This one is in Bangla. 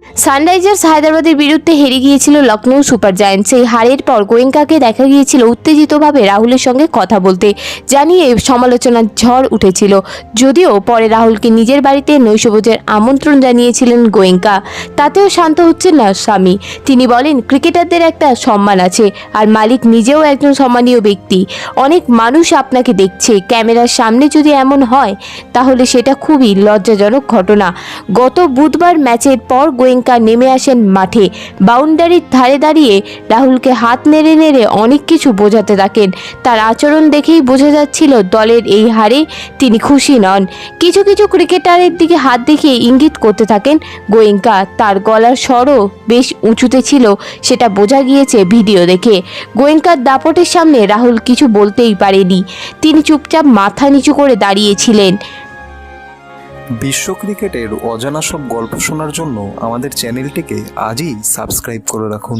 সানরাইজার্স হায়দ্রাবাদের বিরুদ্ধে হেরে গিয়েছিল লখনৌ সুপার জায়ান্টস। সেই হারের পর গোয়েঙ্কাকে দেখা গিয়েছিল উত্তেজিতভাবে রাহুলের সঙ্গে কথা বলতে, জানিয়ে সমালোচনার ঝড় উঠেছিল। যদিও পরে রাহুলকে নিজের বাড়িতে নৈশভোজের আমন্ত্রণ জানিয়েছিলেন গোয়েঙ্কা, তাতেও শান্ত হচ্ছেন না স্বামী। তিনি বলেন, ক্রিকেটারদের একটা সম্মান আছে, আর মালিক নিজেও একজন সম্মানীয় ব্যক্তি। অনেক মানুষ আপনাকে দেখছে, ক্যামেরার সামনে যদি এমন হয় তাহলে সেটা খুবই লজ্জাজনক ঘটনা। গত বুধবার ম্যাচের পর গোয়েঙ্কা নেমে আসেন মাঠে, বাউন্ডারির ধারে দাঁড়িয়ে রাহুলকে হাত নেড়ে নেড়ে অনেক কিছু বোঝাতে থাকেন। তার আচরণ দেখেই বোঝা যাচ্ছিল দলের এই হারে তিনি খুশি নন। কিছু কিছু ক্রিকেটারের দিকে হাত দেখিয়ে ইঙ্গিত করতে থাকেন গোয়েঙ্কা। তার গলার স্বরও বেশ উঁচুতে ছিল, সেটা বোঝা গিয়েছে ভিডিও দেখে। গোয়েঙ্কার দাপটের সামনে রাহুল কিছু বলতেই পারেনি, তিনি চুপচাপ মাথা নিচু করে দাঁড়িয়েছিলেন। বিশ্ব ক্রিকেটের অজানা সব গল্প শোনার জন্য আমাদের চ্যানেলটিকে আজই সাবস্ক্রাইব করে রাখুন।